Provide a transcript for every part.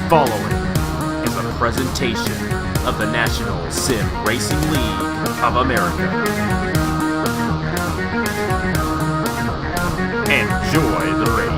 following is a presentation of the National Sim Racing League of America. Enjoy the race.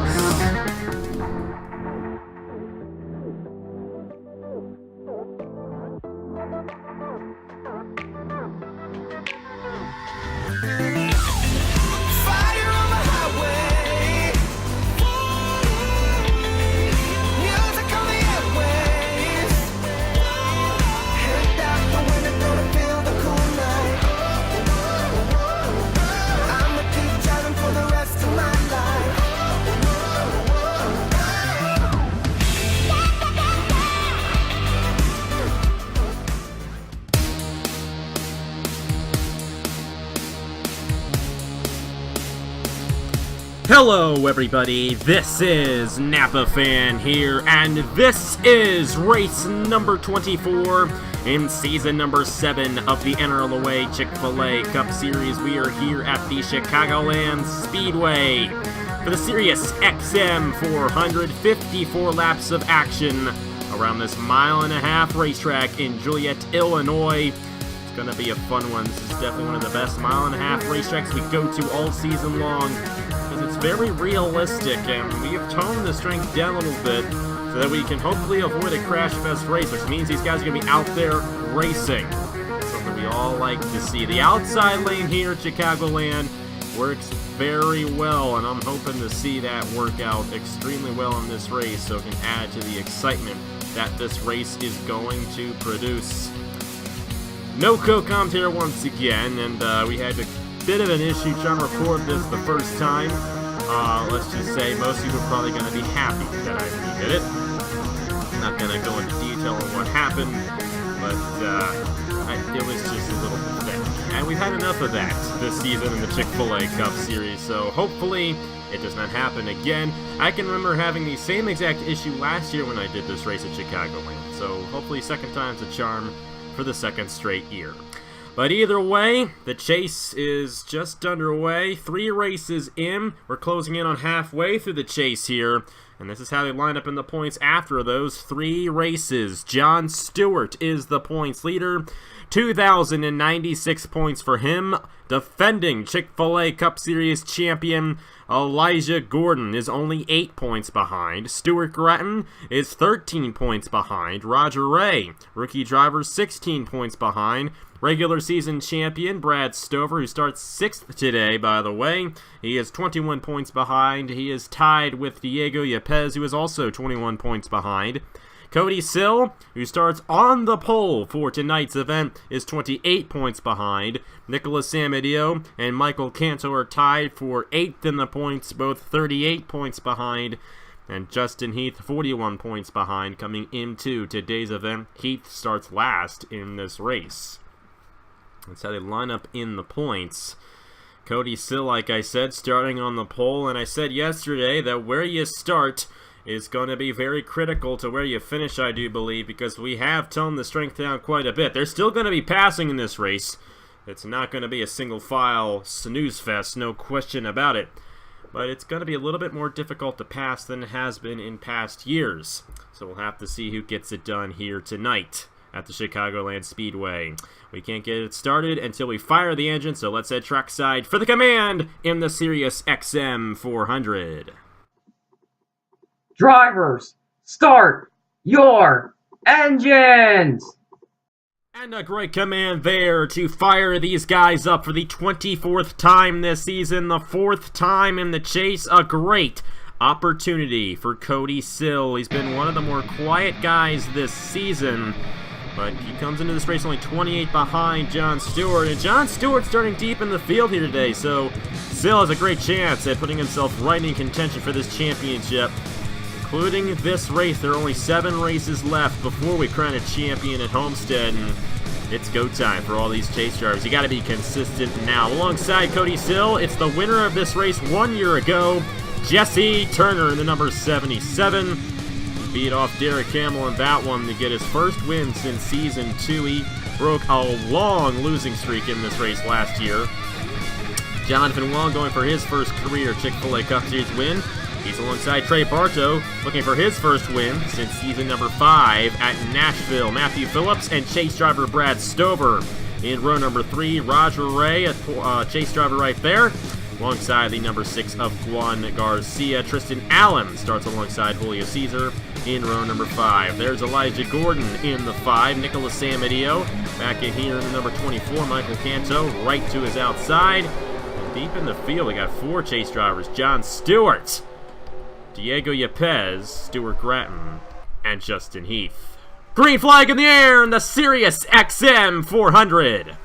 Hello everybody, this is Napa Fan here, and this is race number 24 in season number 7 of the NRLOA Chick-Fil-A Cup Series. We are here at the Chicagoland Speedway for the Sirius XM 454 laps of action around this mile-and-a-half racetrack in Joliet, Illinois. It's going to be a fun one. This is definitely one of the best mile-and-a-half racetracks we go to all season long. It's very realistic, and we have toned the strength down a little bit so that we can hopefully avoid a crash fest race, which means these guys are going to be out there racing. Something we all like to see. The outside lane here at Chicagoland works very well, and I'm hoping to see that work out extremely well in this race so it can add to the excitement that this race is going to produce. No co-commentator once again, and we had a bit of an issue trying to record this the first time. Let's just say most people are probably going to be happy that I redid it. I'm not going to go into detail on what happened, but it was just a little pathetic. And we've had enough of that this season in the Chick-Fil-A Cup Series, so hopefully it does not happen again. I can remember having the same exact issue last year when I did this race at Chicagoland, so hopefully second time's a charm for the second straight year. But either way, the chase is just underway. 3 races in. We're closing in on halfway through the chase here. And this is how they line up in the points after those 3 races. Jon Stewart is the points leader. 2,096 points for him. Defending Chick-Fil-A Cup Series champion Elijah Gordon is only 8 points behind. Stuart Gratton is 13 points behind. Roger Ray, rookie driver, 16 points behind. Regular season champion Brad Stover, who starts 6th today, by the way. He is 21 points behind. He is tied with Diego Yepes, who is also 21 points behind. Cody Sill, who starts on the pole for tonight's event, is 28 points behind. Nicholas Samadio and Michael Canto are tied for 8th in the points, both 38 points behind. And Justin Heath, 41 points behind, coming into today's event. Heath starts last in this race. That's how they line up in the points. Cody Sill, like I said, starting on the pole, and I said yesterday that where you start is going to be very critical to where you finish, I do believe, because we have toned the strength down quite a bit. There's still going to be passing in this race. It's not going to be a single file snooze fest, no question about it. But it's going to be a little bit more difficult to pass than it has been in past years. So we'll have to see who gets it done here tonight at the Chicagoland Speedway. We can't get it started until we fire the engine, so let's head trackside for the command in the Sirius XM 400. Drivers, start your engines! And a great command there to fire these guys up for the 24th time this season, the 4th time in the chase. A great opportunity for Cody Sill. He's been one of the more quiet guys this season, but he comes into this race only 28 behind Jon Stewart, and Jon Stewart's starting deep in the field here today, so Sill has a great chance at putting himself right in contention for this championship. Including this race, there are only 7 races left before we crown a champion at Homestead, and it's go time for all these chase drivers. You got to be consistent now. Alongside Cody Sill, it's the winner of this race 1 year ago, Jesse Turner in the number 77. He beat off Derek Hamill in that one to get his first win since Season 2. He broke a long losing streak in this race last year. Jonathan Wong going for his first career Chick-Fil-A Cup Series win. He's alongside Trey Bartow, looking for his first win since season number 5 at Nashville. Matthew Phillips and chase driver Brad Stover in row number 3. Roger Ray, a chase driver right there, alongside the number 6 of Juan Garcia. Tristan Allen starts alongside Julio Cesar in row number 5. There's Elijah Gordon in the 5. Nicholas Samadio back in here in the number 24. Michael Canto right to his outside. And deep in the field, we got 4 chase drivers. John Stewart, Diego Yepez, Stuart Gratton, and Justin Heath. Green flag in the air in the Sirius XM 400.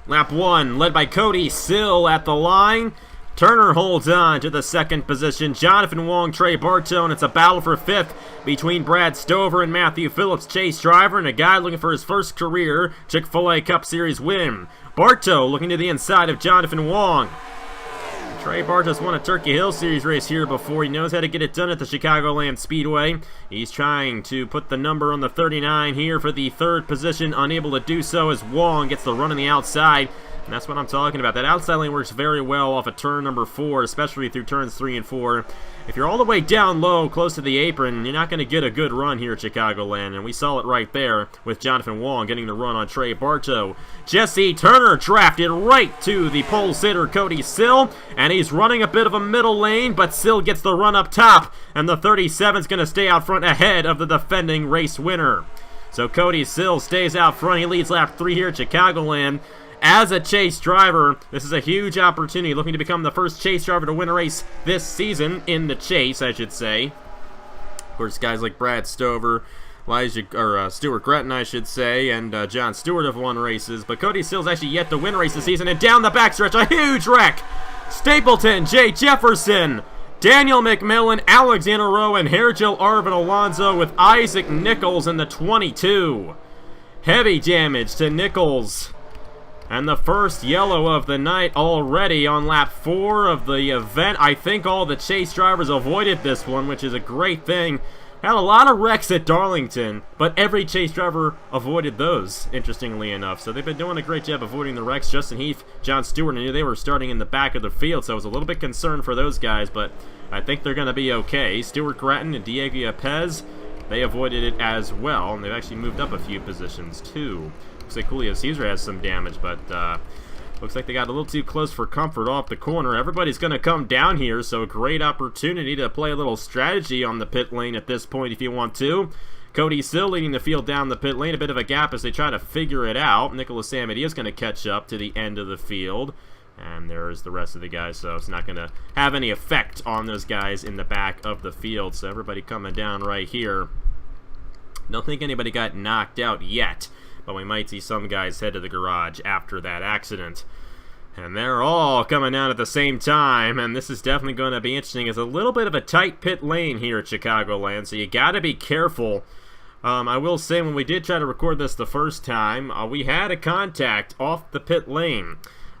Lap 1, led by Cody Sill at the line. Turner holds on to the second position. Jonathan Wong, Trey Bartow, and it's a battle for 5th between Brad Stover and Matthew Phillips, chase driver, and a guy looking for his first career Chick-Fil-A Cup Series win. Bartow looking to the inside of Jonathan Wong. Trey Bartow's won a Turkey Hill Series race here before. He knows how to get it done at the Chicagoland Speedway. He's trying to put the number on the 39 here for the 3rd position. Unable to do so as Wong gets the run on the outside. And that's what I'm talking about. That outside lane works very well off of turn number 4, especially through turns 3 and 4. If you're all the way down low, close to the apron, you're not going to get a good run here at Chicagoland. And we saw it right there with Jonathan Wong getting the run on Trey Bartow. Jesse Turner drafted right to the pole sitter Cody Sill. And he's running a bit of a middle lane, but Sill gets the run up top. And the 37's going to stay out front ahead of the defending race winner. So Cody Sill stays out front. He leads lap 3 here at Chicagoland. As a chase driver, this is a huge opportunity, looking to become the first chase driver to win a race this season, in the chase, I should say. Of course, guys like Brad Stover, Stuart Gratton, I should say, and John Stewart have won races, but Cody Sill's actually yet to win a race this season, and down the backstretch, a huge wreck! Stapleton, Jay Jefferson, Daniel McMillan, Alexander Rowe, and Hergel Arvin Alonso with Isaac Nichols in the 22. Heavy damage to Nichols. And the first yellow of the night already on lap 4 of the event. I think all the chase drivers avoided this one, which is a great thing. Had a lot of wrecks at Darlington, but every chase driver avoided those, interestingly enough. So they've been doing a great job avoiding the wrecks. Justin Heath, John Stewart, I knew they were starting in the back of the field, so I was a little bit concerned for those guys, but I think they're going to be okay. Stuart Gratton and Diego Yepez, they avoided it as well, and they've actually moved up a few positions too. Looks like Julio Cesar has some damage, but looks like they got a little too close for comfort off the corner. Everybody's going to come down here, so a great opportunity to play a little strategy on the pit lane at this point if you want to. Cody Sill leading the field down the pit lane. A bit of a gap as they try to figure it out. Nicholas Samadia is going to catch up to the end of the field. And there's the rest of the guys, so it's not going to have any effect on those guys in the back of the field. So everybody coming down right here. Don't think anybody got knocked out yet, but we might see some guys head to the garage after that accident. And they're all coming down at the same time, and this is definitely going to be interesting. It's a little bit of a tight pit lane here at Chicagoland, so you got to be careful. I will say, when we did try to record this the first time, we had a contact off the pit lane.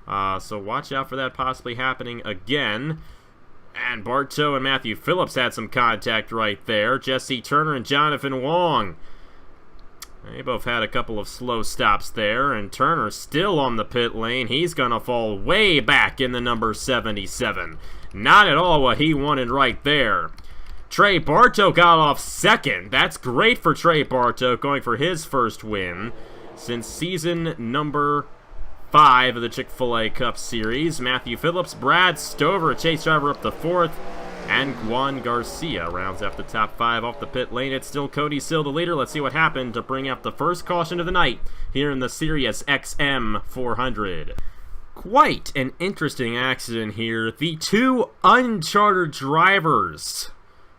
So watch out for that possibly happening again. And Bartow and Matthew Phillips had some contact right there. Jesse Turner and Jonathan Wong, they both had a couple of slow stops there, and Turner still on the pit lane. He's going to fall way back in the number 77. Not at all what he wanted right there. Trey Bartow got off second. That's great for Trey Bartow, going for his first win since season number 5 of the Chick-Fil-A Cup Series. Matthew Phillips, Brad Stover, a chase driver, up the 4th. And Juan Garcia rounds out the top 5 off the pit lane. It's still Cody Sill, the leader. Let's see what happened to bring out the first caution of the night here in the Sirius XM 400. Quite an interesting accident here. The 2 unchartered drivers.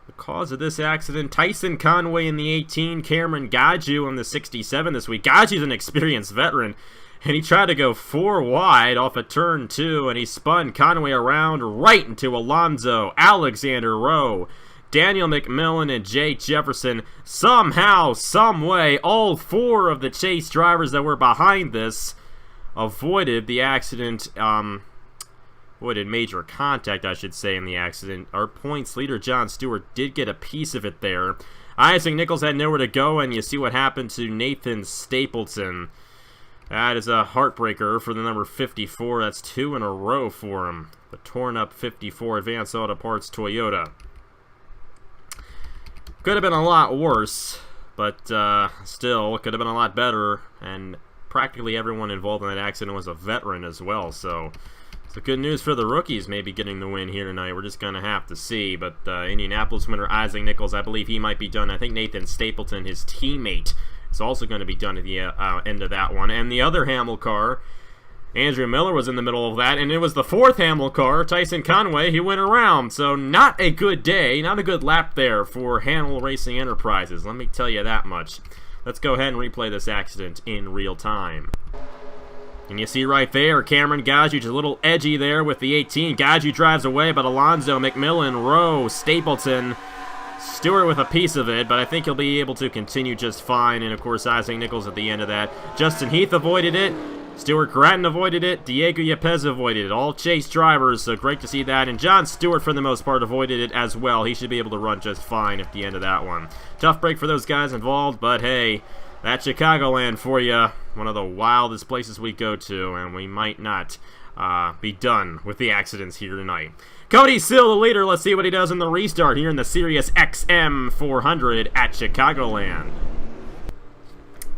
The cause of this accident, Tyson Conway in the 18, Cameron Gaju in the 67 this week. Gaju's an experienced veteran, and he tried to go 4 wide off of turn 2, and he spun Conway around right into Alonso, Alexander Rowe, Daniel McMillan and Jay Jefferson. Somehow, someway, all 4 of the chase drivers that were behind this avoided the accident, avoided major contact, I should say, in the accident. Our points leader, John Stewart, did get a piece of it there. Isaac Nichols had nowhere to go, and you see what happened to Nathan Stapleton. That is a heartbreaker for the number 54. That's 2 in a row for him. The torn-up 54 Advanced Auto Parts Toyota. Could have been a lot worse, but still, could have been a lot better, and practically everyone involved in that accident was a veteran as well, so it's good news for the rookies maybe getting the win here tonight. We're just going to have to see, but Indianapolis winner Isaac Nichols, I believe he might be done. I think Nathan Stapleton, his teammate, is also going to be done at the end of that one. And the other Hamel car, Andrew Miller, was in the middle of that, and it was the 4th Hamel car, Tyson Conway, who went around. So not a good day, not a good lap there for Hamel Racing Enterprises, let me tell you that much. Let's go ahead and replay this accident in real time. And you see right there, Cameron Gajduch a little edgy there with the 18. Gajduch drives away, but Alonzo, McMillan, Rowe, Stapleton, Stewart with a piece of it, but I think he'll be able to continue just fine. And, of course, Isaac Nichols at the end of that. Justin Heath avoided it. Stuart Grattan avoided it. Diego Yepez avoided it. All chase drivers, so great to see that. And John Stewart, for the most part, avoided it as well. He should be able to run just fine at the end of that one. Tough break for those guys involved, but hey, that's Chicagoland for you. One of the wildest places we go to, and we might not be done with the accidents here tonight. Cody Sill, the leader. Let's see what he does in the restart here in the Sirius XM 400 at Chicagoland.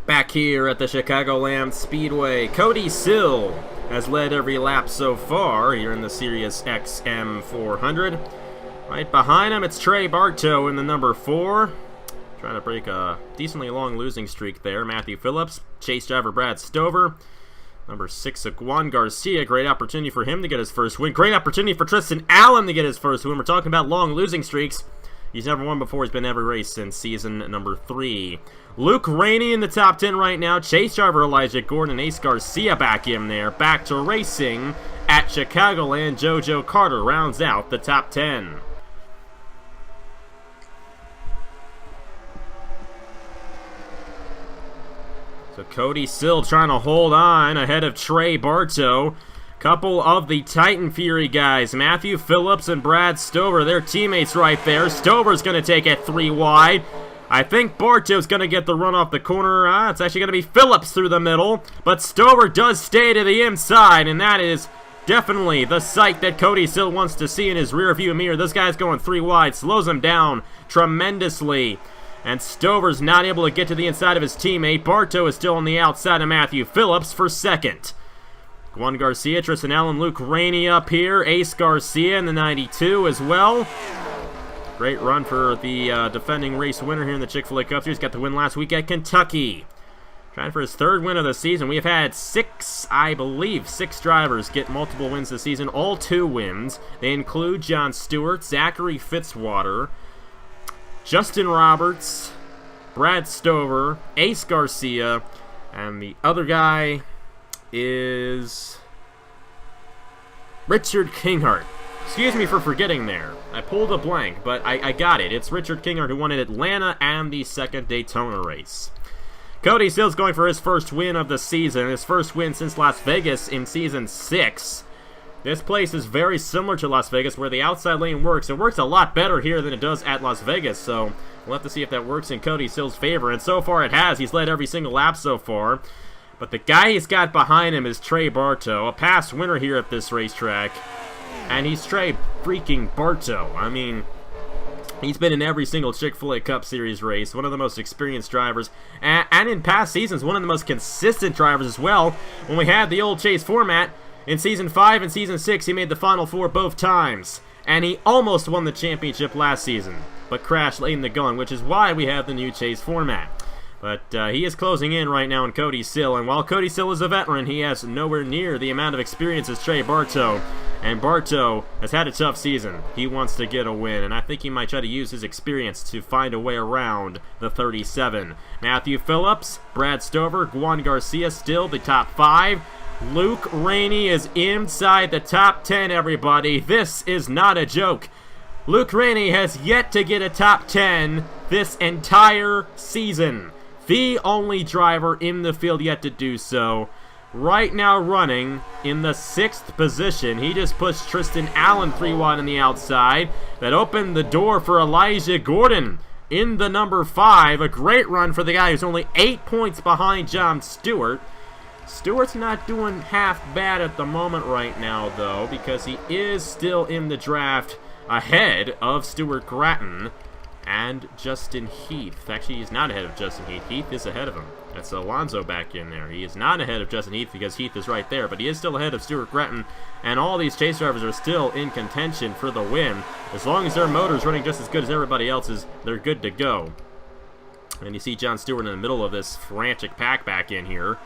Back here at the Chicagoland Speedway, Cody Sill has led every lap so far here in the Sirius XM 400. Right behind him, it's Trey Bartow in the number 4. Trying to break a decently long losing streak there. Matthew Phillips, chase driver Brad Stover. Number 6, Juan Garcia. Great opportunity for him to get his first win. Great opportunity for Tristan Allen to get his first win. We're talking about long losing streaks. He's never won before. He's been every race since season number 3. Luke Rainey in the top 10 right now. Chase driver Elijah Gordon and Ace Garcia back in there. Back to racing at Chicagoland. JoJo Carter rounds out the top 10. So Cody Sill trying to hold on ahead of Trey Bartow. Couple of the Titan Fury guys, Matthew Phillips and Brad Stover, their teammates right there. Stover's going to take it 3 wide. I think Bartow's going to get the run off the corner. It's actually going to be Phillips through the middle. But Stover does stay to the inside, and that is definitely the sight that Cody Sill wants to see in his rearview mirror. This guy's going 3 wide, slows him down tremendously. And Stover's not able to get to the inside of his teammate. Bartow is still on the outside of Matthew Phillips for second. Juan Garcia, Tristan Allen, Luke Rainey up here. Ace Garcia in the 92 as well. Great run for the defending race winner here in the Chick-Fil-A Cup Series. Got the win last week at Kentucky. Trying for his 3rd win of the season. We have had 6 drivers get multiple wins this season. All 2 wins. They include John Stewart, Zachary Fitzwater, Justin Roberts, Brad Stover, Ace Garcia, and the other guy is Richard Kinghart. Excuse me for forgetting there. I pulled a blank, but I got it. It's Richard Kinghart who won at Atlanta and the 2nd Daytona race. Cody Sill's going for his first win of the season, his first win since Las Vegas in Season 6. This place is very similar to Las Vegas where the outside lane works. It works a lot better here than it does at Las Vegas, so we'll have to see if that works in Cody Sill's favor. And so far it has. He's led every single lap so far. But the guy he's got behind him is Trey Bartow, a past winner here at this racetrack. And he's Trey freaking Bartow. I mean, he's been in every single Chick-Fil-A Cup Series race, one of the most experienced drivers, and in past seasons, one of the most consistent drivers as well. When we had the old chase format, in Season 5 and Season 6, he made the Final Four both times. And he almost won the championship last season, but crashed late in the gun, which is why we have the new chase format. But he is closing in right now on Cody Sill, and while Cody Sill is a veteran, he has nowhere near the amount of experience as Trey Bartow. And Bartow has had a tough season. He wants to get a win, and I think he might try to use his experience to find a way around the 37. Matthew Phillips, Brad Stover, Juan Garcia still the top 5. Luke Rainey is inside the top 10, everybody. This is not a joke. Luke Rainey has yet to get a top 10 this entire season. The only driver in the field yet to do so. Right now running in the 6th position. He just pushed Tristan Allen 3 wide on the outside. That opened the door for Elijah Gordon in the number 5. A great run for the guy who's only 8 points behind John Stewart. Stewart's not doing half bad at the moment right now, though, because he is still in the draft ahead of Stuart Gratton and Justin Heath. Actually, he's not ahead of Justin Heath. Heath is ahead of him. That's Alonso back in there. He is not ahead of Justin Heath because Heath is right there, but he is still ahead of Stuart Gratton, and all these chase drivers are still in contention for the win. As long as their motor's running just as good as everybody else's, they're good to go. And you see John Stewart in the middle of this frantic pack back in here,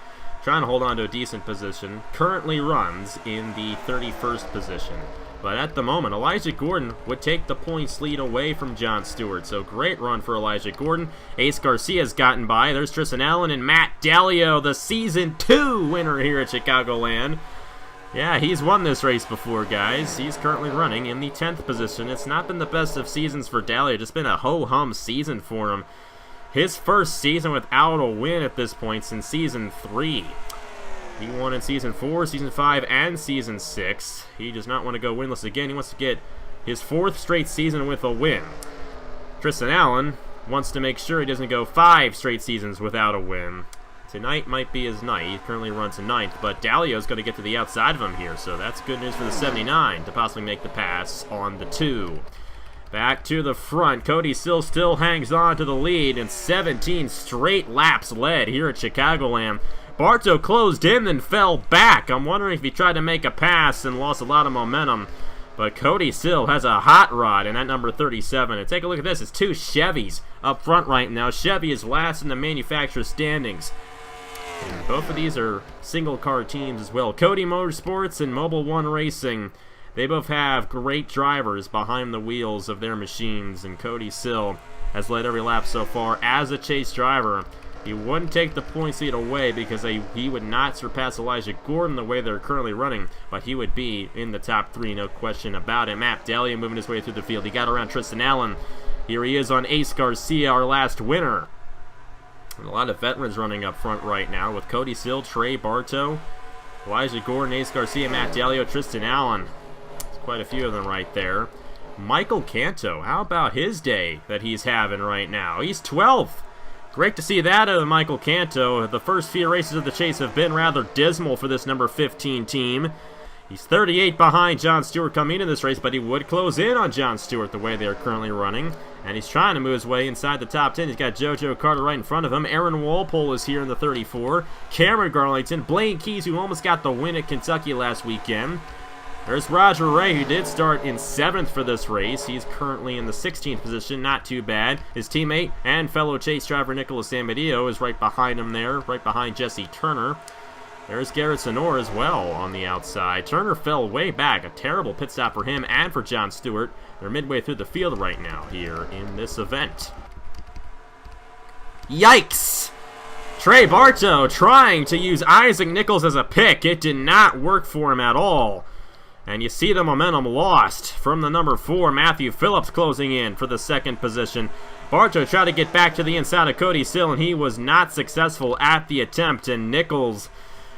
trying to hold on to a decent position. Currently runs in the 31st position. But at the moment, Elijah Gordon would take the points lead away from John Stewart. So great run for Elijah Gordon. Ace Garcia's gotten by. There's Tristan Allen and Matt Dalio, the Season 2 winner here at Chicagoland. Yeah, he's won this race before, guys. He's currently running in the 10th position. It's not been the best of seasons for Dalio. Just been a ho-hum season for him. His first season without a win at this point since Season 3. He won in Season 4, Season 5, and Season 6. He does not want to go winless again. He wants to get his 4th straight season with a win. Tristan Allen wants to make sure he doesn't go 5 straight seasons without a win. Tonight might be his night. He currently runs in 9th, but Dalio's going to get to the outside of him here, so that's good news for the 79 to possibly make the pass on the 2. Back to the front. Cody Sill still hangs on to the lead, and 17 straight laps led here at Chicagoland. Bartow closed in and fell back. I'm wondering if he tried to make a pass and lost a lot of momentum. But Cody Sill has a hot rod in that number 37. And take a look at this. It's 2 Chevys up front right now. Chevy is last in the manufacturer standings. And both of these are single car teams as well. Cody Motorsports and Mobile One Racing. They both have great drivers behind the wheels of their machines. And Cody Sill has led every lap so far as a chase driver. He wouldn't take the points lead away because he would not surpass Elijah Gordon the way they're currently running, but he would be in the top 3, no question about it. Matt Dalio moving his way through the field. He got around Tristan Allen. Here he is on Ace Garcia, our last winner. And a lot of veterans running up front right now with Cody Sill, Trey Bartow, Elijah Gordon, Ace Garcia, Matt Dalio, Tristan Allen. There's quite a few of them right there. Michael Canto, how about his day that he's having right now? He's 12th. Great to see that out of Michael Canto. The first few races of the chase have been rather dismal for this number 15 team. He's 38 behind John Stewart coming into this race, but he would close in on John Stewart the way they are currently running. And he's trying to move his way inside the top 10. He's got JoJo Carter right in front of him. Aaron Walpole is here in the 34. Cameron Garlington. Blaine Keys, who almost got the win at Kentucky last weekend. There's Roger Ray, who did start in 7th for this race. He's currently in the 16th position, not too bad. His teammate and fellow chase driver Nicholas Amadeo is right behind him there, right behind Jesse Turner. There's Garrett Sonor as well on the outside. Turner fell way back. A terrible pit stop for him and for John Stewart. They're midway through the field right now here in this event. Yikes! Trey Bartow trying to use Isaac Nichols as a pick. It did not work for him at all. And you see the momentum lost from the number 4, Matthew Phillips, closing in for the 2nd position. Bartow tried to get back to the inside of Cody Sill, and he was not successful at the attempt, and Nichols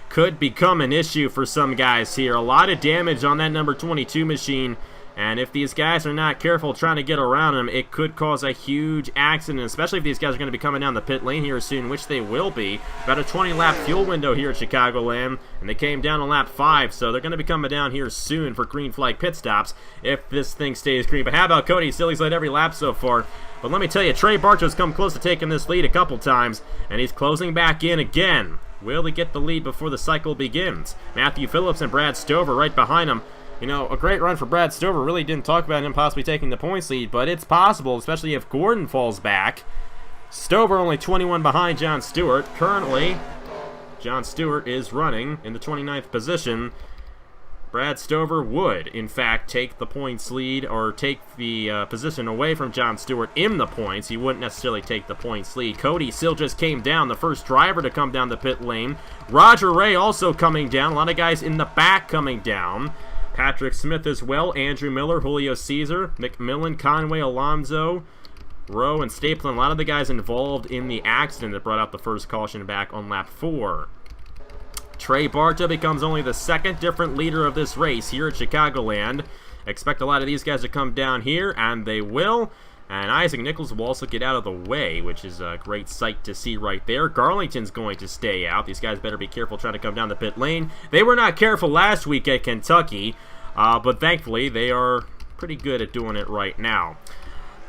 could become an issue for some guys here. A lot of damage on that number 22 machine, and if these guys are not careful trying to get around him, it could cause a huge accident, especially if these guys are going to be coming down the pit lane here soon, which they will be. About a 20-lap fuel window here at Chicagoland, and they came down on lap 5, so they're going to be coming down here soon for green flag pit stops if this thing stays green. But how about Cody Sill? He's led every lap so far. But let me tell you, Trey Bartow's come close to taking this lead a couple times, and he's closing back in again. Will he get the lead before the cycle begins? Matthew Phillips and Brad Stover right behind him. You know, a great run for Brad Stover. Really didn't talk about him possibly taking the points lead, but it's possible, especially if Gordon falls back. Stover only 21 behind John Stewart. Currently, John Stewart is running in the 29th position. Brad Stover would, in fact, take the points lead or take the position away from John Stewart in the points. He wouldn't necessarily take the points lead. Cody Sill just came down, the first driver to come down the pit lane. Roger Ray also coming down. A lot of guys in the back coming down. Patrick Smith as well, Andrew Miller, Julio Caesar, McMillan, Conway, Alonso, Rowe, and Stapleton. A lot of the guys involved in the accident that brought out the first caution back on lap 4. Trey Barta becomes only the second different leader of this race here at Chicagoland. Expect a lot of these guys to come down here, and they will. And Isaac Nichols will also get out of the way, which is a great sight to see right there. Garlington's going to stay out. These guys better be careful trying to come down the pit lane. They were not careful last week at Kentucky, but thankfully they are pretty good at doing it right now.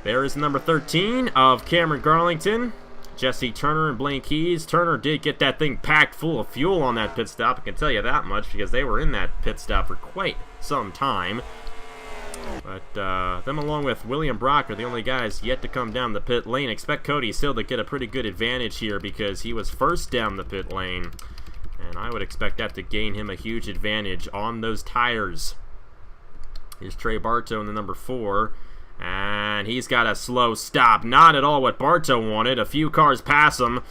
There is number 13 of Cameron Garlington, Jesse Turner and Blaine Keys. Turner did get that thing packed full of fuel on that pit stop. I can tell you that much because they were in that pit stop for quite some time. But them along with William Brock are the only guys yet to come down the pit lane. Expect Cody Sill to get a pretty good advantage here because he was first down the pit lane. And I would expect that to gain him a huge advantage on those tires. Here's Trey Bartow in the number 4. And he's got a slow stop. Not at all what Bartow wanted. A few cars pass him.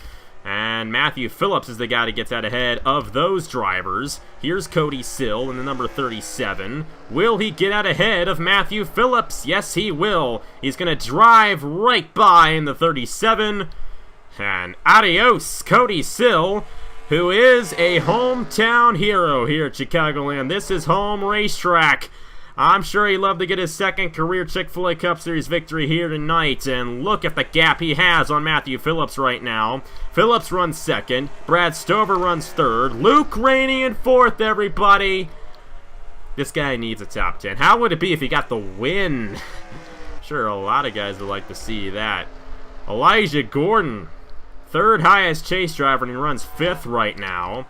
And Matthew Phillips is the guy that gets out ahead of those drivers. Here's Cody Sill in the number 37. Will he get out ahead of Matthew Phillips? Yes, he will. He's going to drive right by in the 37. And adios, Cody Sill, who is a hometown hero here at Chicagoland. This is home racetrack. I'm sure he'd love to get his second career Chick-Fil-A Cup Series victory here tonight. And look at the gap he has on Matthew Phillips right now. Phillips runs second. Brad Stover runs third. Luke Rainey in fourth, everybody. This guy needs a top 10. How would it be if he got the win? Sure, a lot of guys would like to see that. Elijah Gordon, third highest chase driver, and he runs fifth right now.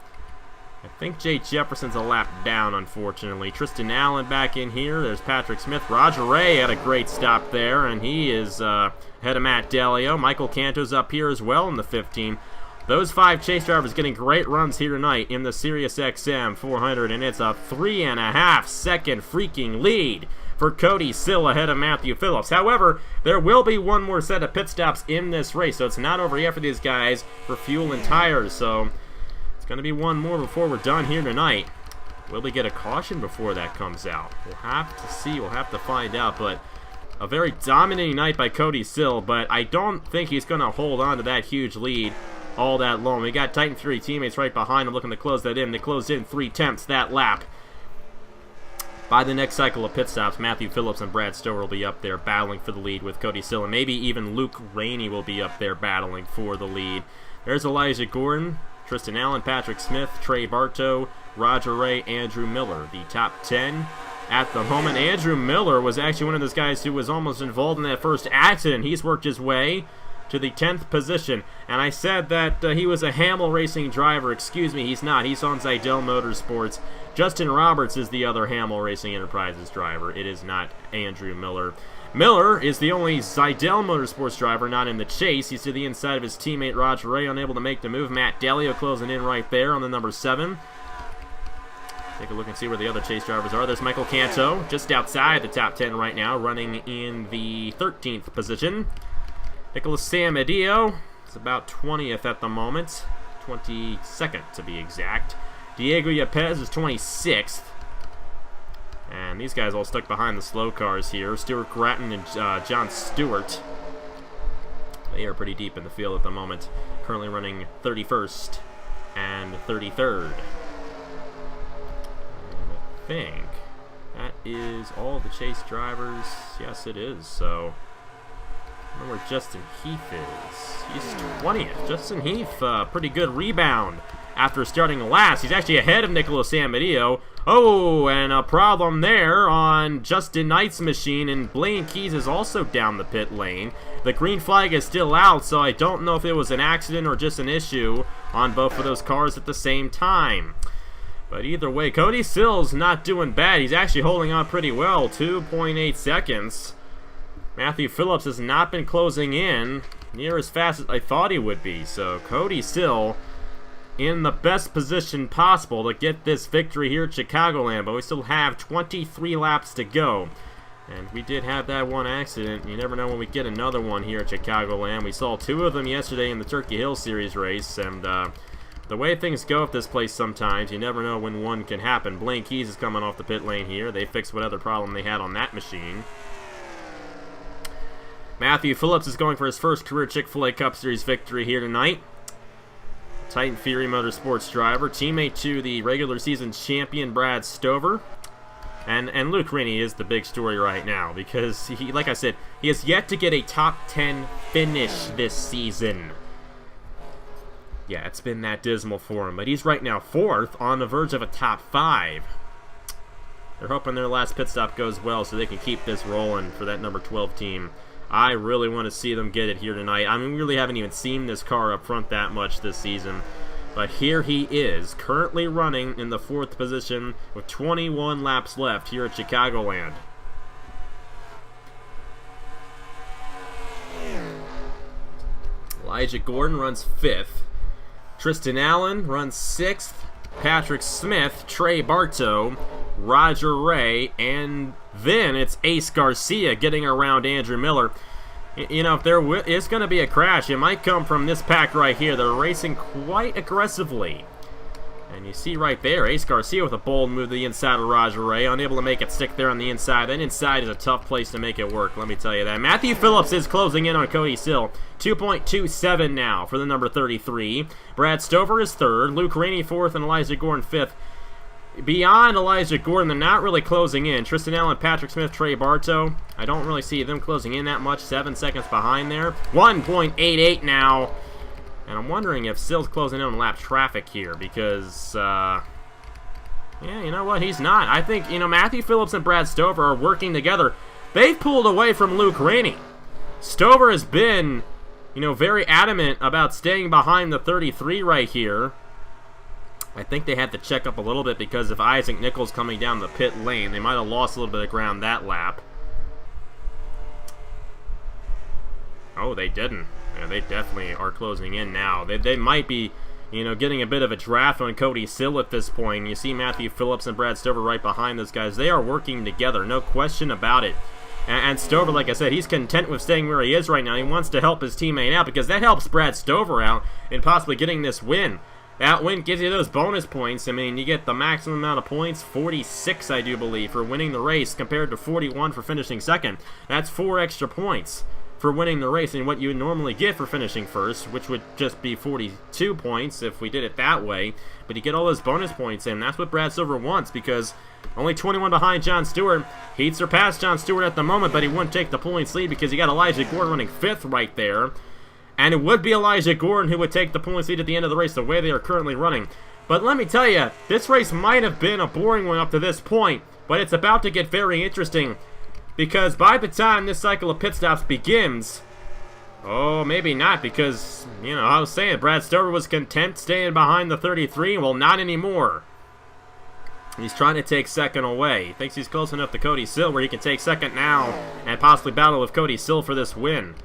I think Jake Jefferson's a lap down, unfortunately. Tristan Allen back in here. There's Patrick Smith. Roger Ray had a great stop there, and he is ahead of Matt Delio. Michael Canto's up here as well in the 15. Those 5 chase drivers getting great runs here tonight in the Sirius XM 400, and it's a 3.5 second freaking lead for Cody Sill ahead of Matthew Phillips. However, there will be one more set of pit stops in this race, so it's not over yet for these guys for fuel and tires, so it's going to be one more before we're done here tonight. Will we get a caution before that comes out? We'll have to see. We'll have to find out. But a very dominating night by Cody Sill, but I don't think he's going to hold on to that huge lead all that long. We got Titan Fury teammates right behind him looking to close that in. They closed in 3/10 that lap. By the next cycle of pit stops, Matthew Phillips and Brad Stover will be up there battling for the lead with Cody Sill, and maybe even Luke Rainey will be up there battling for the lead. There's Elijah Gordon, Tristan Allen, Patrick Smith, Trey Bartow, Roger Ray, Andrew Miller. The top 10 at the moment. Andrew Miller was actually one of those guys who was almost involved in that first accident. He's worked his way to the 10th position. And I said that he was a Hamill Racing driver. Excuse me, he's not. He's on Zidell Motorsports. Justin Roberts is the other Hamill Racing Enterprises driver. It is not Andrew Miller. Miller is the only Zidell Motorsports driver not in the chase. He's to the inside of his teammate Roger Ray, unable to make the move. Matt Delio closing in right there on the number 7. Take a look and see where the other chase drivers are. There's Michael Canto, just outside the top 10 right now, running in the 13th position. Nicholas Samadio is about 20th at the moment, 22nd to be exact. Diego Yepes is 26th. And these guys all stuck behind the slow cars here. Stuart Gratton and John Stewart. They are pretty deep in the field at the moment. Currently running 31st and 33rd. And I think that is all the chase drivers. Yes, it is. So, I don't know where Justin Heath is. He's 20th. Justin Heath, pretty good rebound after starting last. He's actually ahead of Nicholas Samadio. Oh, and a problem there on Justin Knight's machine, and Blaine Keys is also down the pit lane. The green flag is still out, so I don't know if it was an accident or just an issue on both of those cars at the same time. But either way, Cody Sill's not doing bad. He's actually holding on pretty well, 2.8 seconds. Matthew Phillips has not been closing in near as fast as I thought he would be, so Cody Sill in the best position possible to get this victory here at Chicagoland, but we still have 23 laps to go. And we did have that one accident. You never know when we get another one here at Chicagoland. We saw 2 of them yesterday in the Turkey Hill Series race, and the way things go at this place sometimes, you never know when one can happen. Blaine Keys is coming off the pit lane here. They fixed what other problem they had on that machine. Matthew Phillips is going for his first career Chick-Fil-A Cup Series victory here tonight. Titan Fury Motorsports driver, teammate to the regular season champion Brad Stover. And Luke Rennie is the big story right now because, he, like I said, he has yet to get a top 10 finish this season. Yeah, it's been that dismal for him, but he's right now 4th on the verge of a top 5. They're hoping their last pit stop goes well so they can keep this rolling for that number 12 team. I really want to see them get it here tonight. I mean, we really haven't even seen this car up front that much this season. But here he is, currently running in the 4th position with 21 laps left here at Chicagoland. Elijah Gordon runs 5th. Tristan Allen runs 6th. Patrick Smith, Trey Bartow, Roger Ray, and then it's Ace Garcia getting around Andrew Miller. You know, if there is going to be a crash, it might come from this pack right here. They're racing quite aggressively. And you see right there, Ace Garcia with a bold move to the inside of Roger Ray, unable to make it stick there on the inside. That inside is a tough place to make it work, let me tell you that. Matthew Phillips is closing in on Cody Sill. 2.27 now for the number 33. Brad Stover is 3rd, Luke Rainey 4th, and Elijah Gordon 5th. Beyond Elijah Gordon, they're not really closing in. Tristan Allen, Patrick Smith, Trey Bartow. I don't really see them closing in that much. 7 seconds behind there. 1.88 now. And I'm wondering if Sill's closing in on lap traffic here because, yeah, you know what? He's not. I think, you know, Matthew Phillips and Brad Stover are working together. They've pulled away from Luke Rainey. Stover has been, you know, very adamant about staying behind the 33 right here. I think they had to check up a little bit because of Isaac Nichols coming down the pit lane. They might have lost a little bit of ground that lap. Oh, they didn't. Yeah, they definitely are closing in now. They might be, you know, getting a bit of a draft on Cody Sill at this point. You see Matthew Phillips and Brad Stover right behind those guys. They are working together, no question about it. And Stover, like I said, he's content with staying where he is right now. He wants to help his teammate out because that helps Brad Stover out in possibly getting this win. That win gives you those bonus points. I mean, you get the maximum amount of points, 46, I do believe, for winning the race compared to 41 for finishing second. That's 4 extra points for winning the race and what you would normally get for finishing first, which would just be 42 points if we did it that way. But you get all those bonus points in. That's what Brad Silver wants because only 21 behind John Stewart. He'd surpass John Stewart at the moment, but he wouldn't take the points lead because you got Elijah Gordon running 5th right there. And it would be Elijah Gordon who would take the points lead at the end of the race the way they are currently running. But let me tell you, this race might have been a boring one up to this point, but it's about to get very interesting. Because by the time this cycle of pit stops begins, oh, maybe not, because, you know, I was saying Brad Stover was content staying behind the 33. Well, not anymore. He's trying to take second away. He thinks he's close enough to Cody Sill where he can take second now and possibly battle with Cody Sill for this win.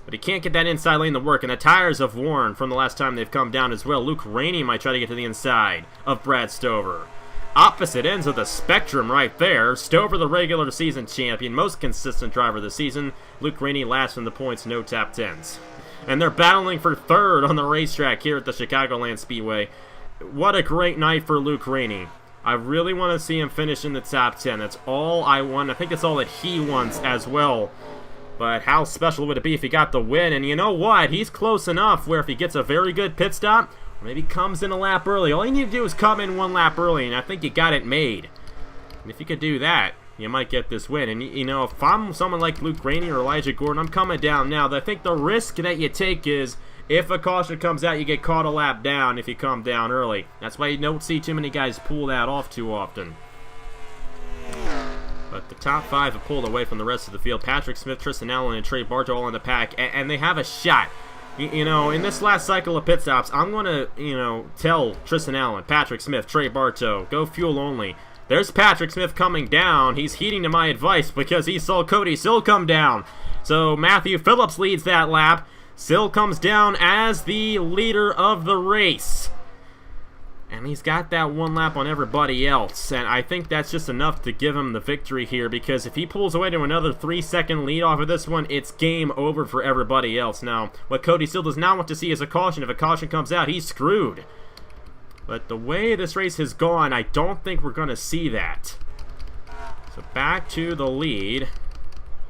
But he can't get that inside lane to work, and the tires have worn from the last time they've come down as well. Luke Rainey might try to get to the inside of Brad Stover. Opposite ends of the spectrum right there. Stover, the regular season champion, most consistent driver of the season. Luke Rainey last in the points, no top 10s. And they're battling for 3rd on the racetrack here at the Chicagoland Speedway. What a great night for Luke Rainey. I really want to see him finish in the top 10. That's all I want. I think that's all that he wants as well. But how special would it be if he got the win? And you know what? He's close enough where if he gets a very good pit stop, or maybe comes in a lap early, all you need to do is come in 1 lap early, and I think you got it made. And if you could do that, you might get this win. And, you know, if I'm someone like Luke Rainey or Elijah Gordon, I'm coming down now. I think the risk that you take is if a caution comes out, you get caught a lap down if you come down early. That's why you don't see too many guys pull that off too often. But the top 5 have pulled away from the rest of the field. Patrick Smith, Tristan Allen, and Trey Bartow all in the pack, and they have a shot. You know, in this last cycle of pit stops, I'm going to, you know, tell Tristan Allen, Patrick Smith, Trey Bartow, go fuel only. There's Patrick Smith coming down. He's heeding to my advice because he saw Cody Sill come down. So Matthew Phillips leads that lap. Sill comes down as the leader of the race. And he's got that one lap on everybody else, and I think that's just enough to give him the victory here, because if he pulls away to another 3-second lead off of this one, it's game over for everybody else. Now, what Cody still does not want to see is a caution. If a caution comes out, he's screwed. But the way this race has gone, I don't think we're going to see that. So back to the lead.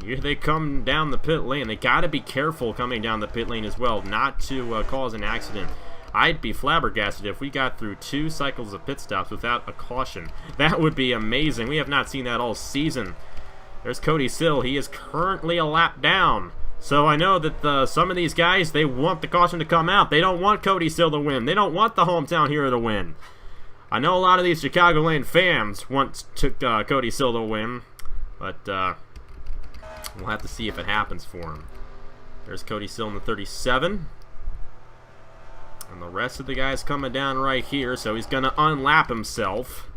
Here they come down the pit lane. They got to be careful coming down the pit lane as well, not to cause an accident. I'd be flabbergasted if we got through 2 cycles of pit stops without a caution. That would be amazing. We have not seen that all season. There's Cody Sill. He is currently a lap down. So I know that some of these guys, they want the caution to come out. They don't want Cody Sill to win. They don't want the hometown hero to win. I know a lot of these Chicagoland fans want Cody Sill to win, but we'll have to see if it happens for him. There's Cody Sill in the 37. And the rest of the guys coming down right here, so he's going to unlap himself.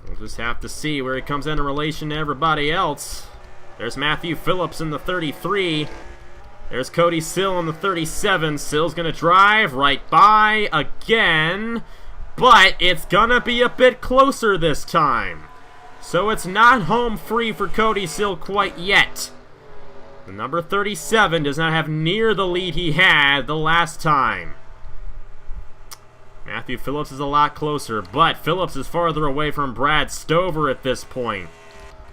We'll just have to see where he comes in relation to everybody else. There's Matthew Phillips in the 33. There's Cody Sill in the 37. Sill's going to drive right by again, but it's going to be a bit closer this time. So it's not home free for Cody Sill quite yet. The number 37 does not have near the lead he had the last time. Matthew Phillips is a lot closer, but Phillips is farther away from Brad Stover at this point.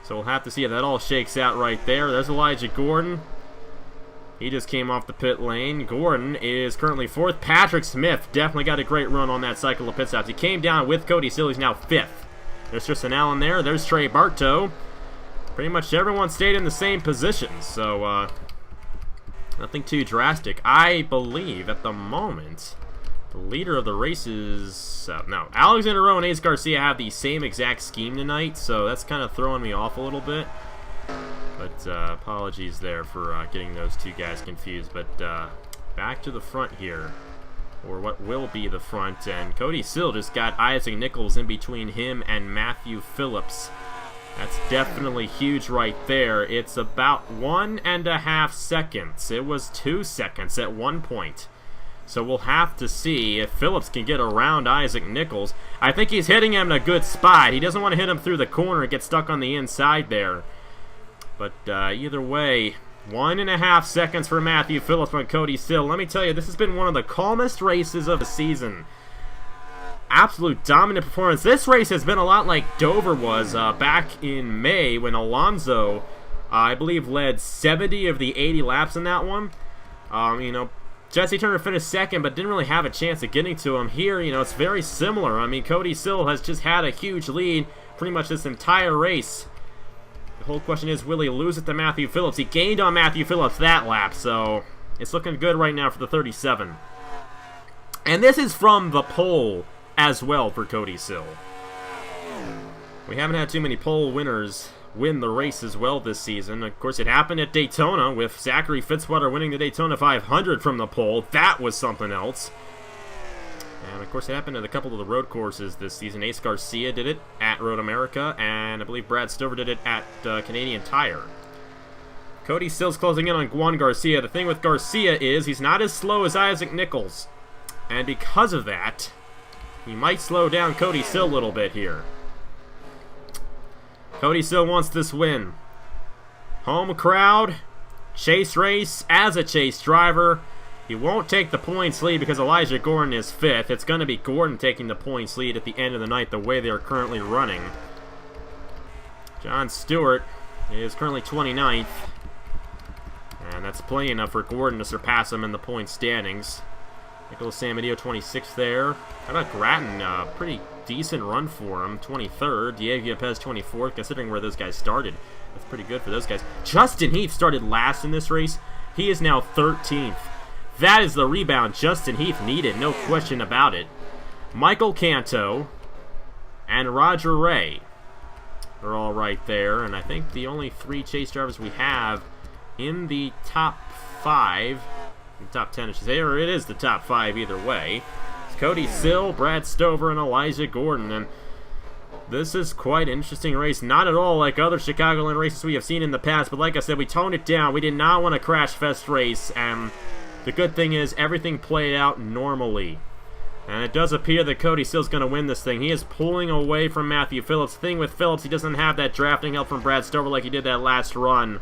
So we'll have to see how that all shakes out right there. There's Elijah Gordon. He just came off the pit lane. Gordon is currently 4th. Patrick Smith definitely got a great run on that cycle of pit stops. He came down with Cody Sill. He's now 5th. There's Tristan Allen there. There's Trey Bartow. Pretty much everyone stayed in the same position, so nothing too drastic. I believe at the moment the leader of the race is no, Alexander Rowe and Ace Garcia have the same exact scheme tonight, so that's kind of throwing me off a little bit. But apologies there for getting those 2 guys confused. But back to the front here, or what will be the front, and Cody Sill just got Isaac Nichols in between him and Matthew Phillips. That's definitely huge right there. It's about 1.5 seconds. It was 2 seconds at one point. So we'll have to see if Phillips can get around Isaac Nichols. I think he's hitting him in a good spot. He doesn't want to hit him through the corner and get stuck on the inside there. But either way, 1.5 seconds for Matthew Phillips on Cody Sill. Let me tell you, this has been one of the calmest races of the season. Absolute dominant performance. This race has been a lot like Dover was back in May when Alonso, I believe, led 70 of the 80 laps in that one. You know, Jesse Turner finished 2nd, but didn't really have a chance of getting to him. Here, you know, it's very similar. I mean, Cody Sill has just had a huge lead pretty much this entire race. The whole question is, will he lose it to Matthew Phillips? He gained on Matthew Phillips that lap, so it's looking good right now for the 37. And this is from the pole as well for Cody Sill. We haven't had too many pole winners win the race as well this season. Of course, it happened at Daytona with Zachary Fitzwater winning the Daytona 500 from the pole. That was something else. And of course, it happened at a couple of the road courses this season. Ace Garcia did it at Road America, and I believe Brad Stover did it at Canadian Tire. Cody Sill's closing in on Juan Garcia. The thing with Garcia is he's not as slow as Isaac Nichols, and because of that, he might slow down Cody Sill a little bit here. Cody Sill wants this win. Home crowd, chase race as a chase driver. He won't take the points lead because Elijah Gordon is 5th. It's going to be Gordon taking the points lead at the end of the night the way they are currently running. John Stewart is currently 29th. And that's plenty enough for Gordon to surpass him in the point standings. Nicholas Samadillo 26th there. How about Grattan? Pretty decent run for him. 23rd. Diego Pez 24th, considering where those guys started. That's pretty good for those guys. Justin Heath started last in this race. He is now 13th. That is the rebound Justin Heath needed, no question about it. Michael Canto and Roger Ray are all right there. And I think the only 3 chase drivers we have in the top 5... top 10, I should say, or it is the top 5 either way. It's Cody Sill, Brad Stover, and Elijah Gordon, and this is quite an interesting race. Not at all like other Chicagoland races we have seen in the past, but like I said, we toned it down. We did not want a crash fest race, and the good thing is everything played out normally. And it does appear that Cody Sill's going to win this thing. He is pulling away from Matthew Phillips. The thing with Phillips, he doesn't have that drafting help from Brad Stover like he did that last run.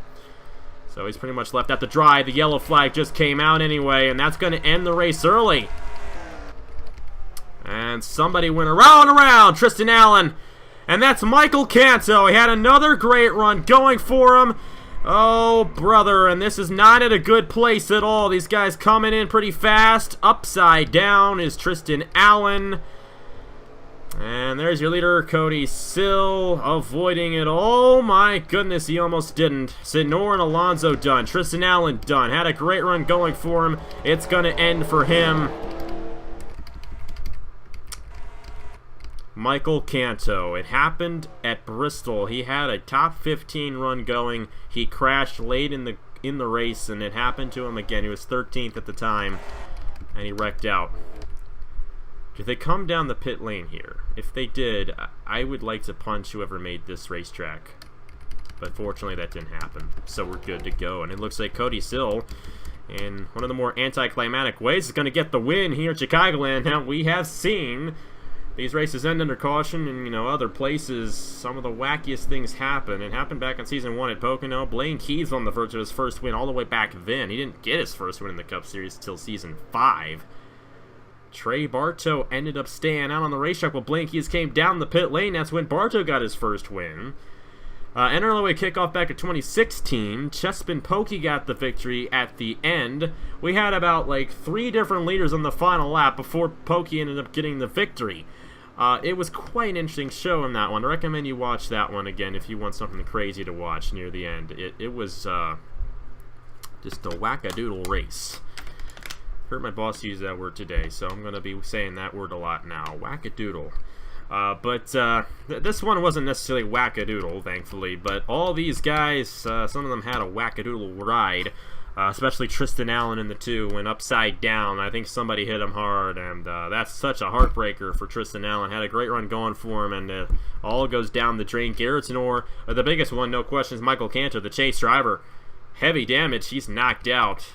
So he's pretty much left out to dry. The yellow flag just came out anyway, and that's going to end the race early. And somebody went around, Tristan Allen. And that's Michael Canto. He had another great run going for him. Oh, brother, and this is not at a good place at all. These guys coming in pretty fast. Upside down is Tristan Allen. And there's your leader, Cody Sill, avoiding it. Oh, my goodness, he almost didn't. Sinor and Alonso done. Tristan Allen done. Had a great run going for him. It's going to end for him. Michael Canto. It happened at Bristol. He had a top 15 run going. He crashed late in the race, and it happened to him again. He was 13th at the time, and he wrecked out. Did they come down the pit lane here? If they did, I would like to punch whoever made this racetrack. But fortunately, that didn't happen. So we're good to go. And it looks like Cody Sill, in one of the more anticlimactic ways, is going to get the win here at Chicagoland. Now, we have seen these races end under caution, and, you know, other places, some of the wackiest things happen. It happened back in Season 1 at Pocono. Blaine Keys on the verge of his first win all the way back then. He didn't get his first win in the Cup Series until Season 5. Trey Bartow ended up staying out on the racetrack while Blaine Keys came down the pit lane. That's when Bartow got his first win. NRLOA kickoff back in 2016. Chespin Pokey got the victory at the end. We had about like 3 different leaders on the final lap before Pokey ended up getting the victory. It was quite an interesting show in that one. I recommend you watch that one again if you want something crazy to watch near the end. It was just a wackadoodle race. Heard my boss use that word today, so I'm going to be saying that word a lot now. Wackadoodle. This one wasn't necessarily wackadoodle, thankfully, but all these guys, some of them had a wackadoodle ride. Especially Tristan Allen in the 2 went upside down. I think somebody hit him hard, and that's such a heartbreaker for Tristan Allen. Had a great run going for him, and all goes down the drain. Garrett Tenor, the biggest one, no questions, Michael Cantor, the chase driver. Heavy damage. He's knocked out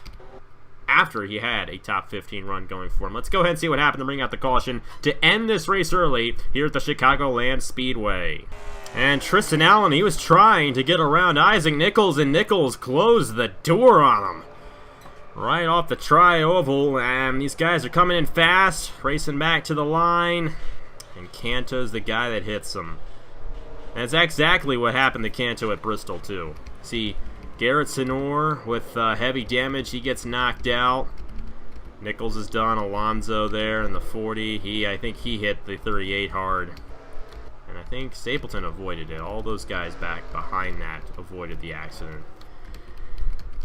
after he had a top 15 run going for him. Let's go ahead and see what happened to bring out the caution to end this race early here at the Chicagoland Speedway. And Tristan Allen, he was trying to get around Isaac Nichols, and Nichols closed the door on him. Right off the tri-oval, and these guys are coming in fast, racing back to the line, and Canto's the guy that hits him. And that's exactly what happened to Canto at Bristol, too. See, Garrett Sinor with heavy damage, he gets knocked out. Nichols is done. Alonso there in the 40. I think he hit the 38 hard. And I think Stapleton avoided it. All those guys back behind that avoided the accident.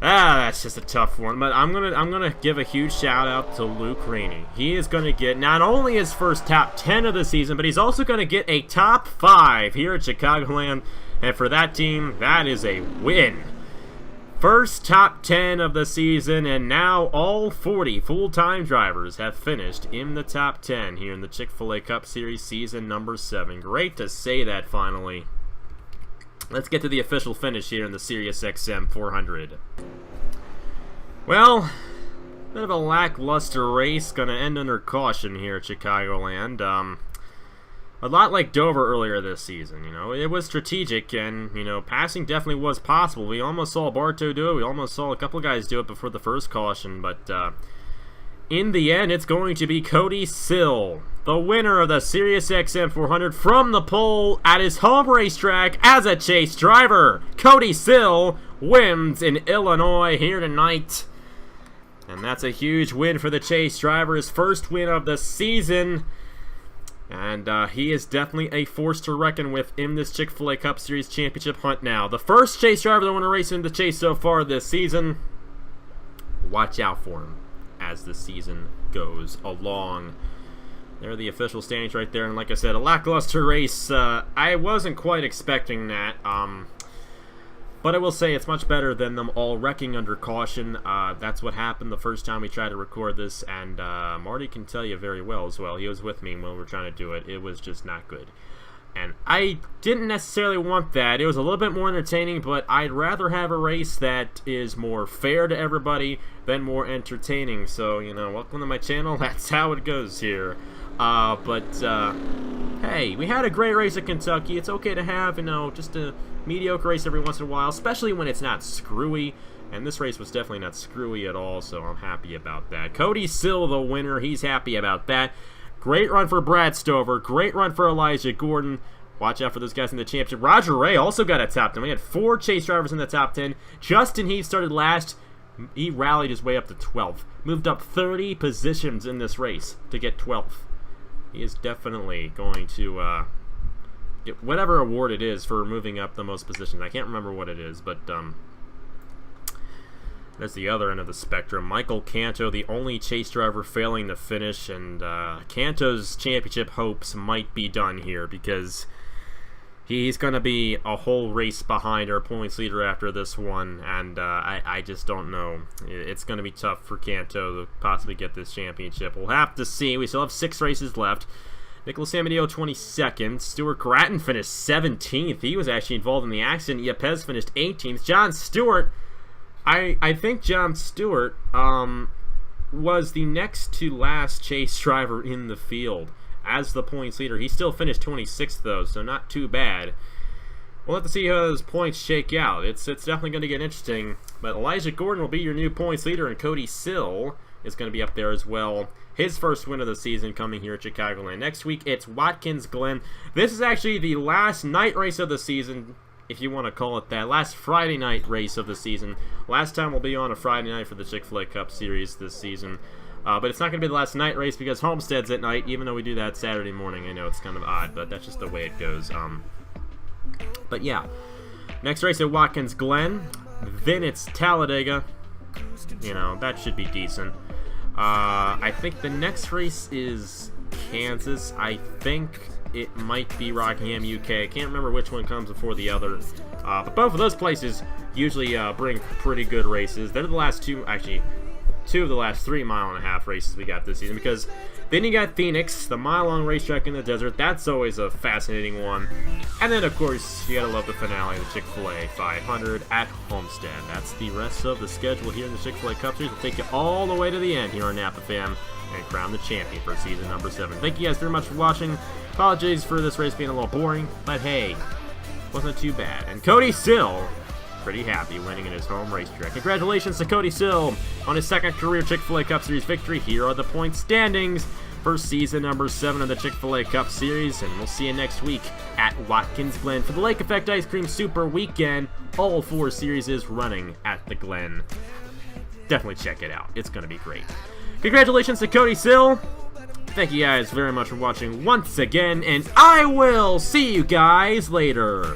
That's just a tough one. But I'm gonna give a huge shout out to Luke Rainey. He is gonna get not only his first top 10 of the season, but he's also gonna get a top 5 here at Chicagoland. And for that team, that is a win. First top 10 of the season, and now all 40 full-time drivers have finished in the top 10 here in the Chick-Fil-A Cup Series season number 7. Great to say that finally. Let's get to the official finish here in the Sirius XM 400. Well, bit of a lackluster race, gonna end under caution here at Chicagoland. A lot like Dover earlier this season, you know. It was strategic, and, you know, passing definitely was possible. We almost saw Bartow do it. We almost saw a couple of guys do it before the first caution, but in the end, it's going to be Cody Sill, the winner of the Sirius XM 400 from the pole at his home racetrack as a chase driver. Cody Sill wins in Illinois here tonight. And that's a huge win for the chase driver, his first win of the season. And he is definitely a force to reckon with in this Chick-Fil-A Cup Series championship hunt now. The first chase driver that won a race in the chase so far this season. Watch out for him as the season goes along. There are the official standings right there. And like I said, a lackluster race. I wasn't quite expecting that. But I will say it's much better than them all wrecking under caution. That's what happened the first time we tried to record this, and Marty can tell you very well as well. He was with me when we were trying to do it. It was just not good. And I didn't necessarily want that. It was a little bit more entertaining, but I'd rather have a race that is more fair to everybody than more entertaining. So, you know, welcome to my channel. That's how it goes here. Hey, we had a great race at Kentucky. It's okay to have, you know, just a mediocre race every once in a while, especially when it's not screwy. And this race was definitely not screwy at all, so I'm happy about that. Cody Sill, the winner. He's happy about that. Great run for Brad Stover. Great run for Elijah Gordon. Watch out for those guys in the championship. Roger Ray also got a top 10. We had 4 chase drivers in the top 10. Justin Heath started last. He rallied his way up to 12th. Moved up 30 positions in this race to get 12th. He is definitely going to get whatever award it is for moving up the most positions. I can't remember what it is, but there's the other end of the spectrum. Michael Canto, the only chase driver failing to finish, and Canto's championship hopes might be done here because he's going to be a whole race behind our points leader after this one, and I just don't know. It's going to be tough for Canto to possibly get this championship. We'll have to see. We still have 6 races left. Nicholas Amadeo 22nd. Stuart Grattan finished 17th. He was actually involved in the accident. Yepes finished 18th. John Stewart, I think John Stewart was the next to last chase driver in the field as the points leader. He still finished 26th though, so not too bad. We'll have to see how those points shake out. It's definitely going to get interesting. But Elijah Gordon will be your new points leader, and Cody Sill is going to be up there as well. His first win of the season coming here at Chicagoland. Next week, it's Watkins Glen. This is actually the last night race of the season, if you want to call it that. Last Friday night race of the season. Last time we'll be on a Friday night for the Chick-Fil-A Cup Series this season. But it's not going to be the last night race because Homestead's at night, even though we do that Saturday morning. I know it's kind of odd, but that's just the way it goes. But yeah, next race at Watkins Glen. Then it's Talladega. You know, that should be decent. I think the next race is Kansas. I think it might be Rockingham, UK. I can't remember which one comes before the other. But both of those places usually bring pretty good races. They're the last two, actually, 2 of the last 3 mile-and-a-half races we got this season, because then you got Phoenix, the mile-long racetrack in the desert. That's always a fascinating one. And then, of course, you gotta love the finale, the Chick-fil-A 500 at Homestead. That's the rest of the schedule here in the Chick-fil-A Cup Series. We'll take you all the way to the end here on Napa Fam and crown the champion for season number 7. Thank you guys very much for watching. Apologies for this race being a little boring, but hey, wasn't too bad. And Cody Sill, pretty happy winning in his home racetrack. Congratulations to Cody Sill on his 2nd career Chick-fil-A Cup Series victory. Here are the point standings for season number 7 of the Chick-fil-A Cup Series, and we'll see you next week at Watkins Glen for the Lake Effect Ice Cream Super Weekend. All 4 series is running at the Glen. Definitely check it out. It's going to be great. Congratulations to Cody Sill. Thank you guys very much for watching once again, and I will see you guys later.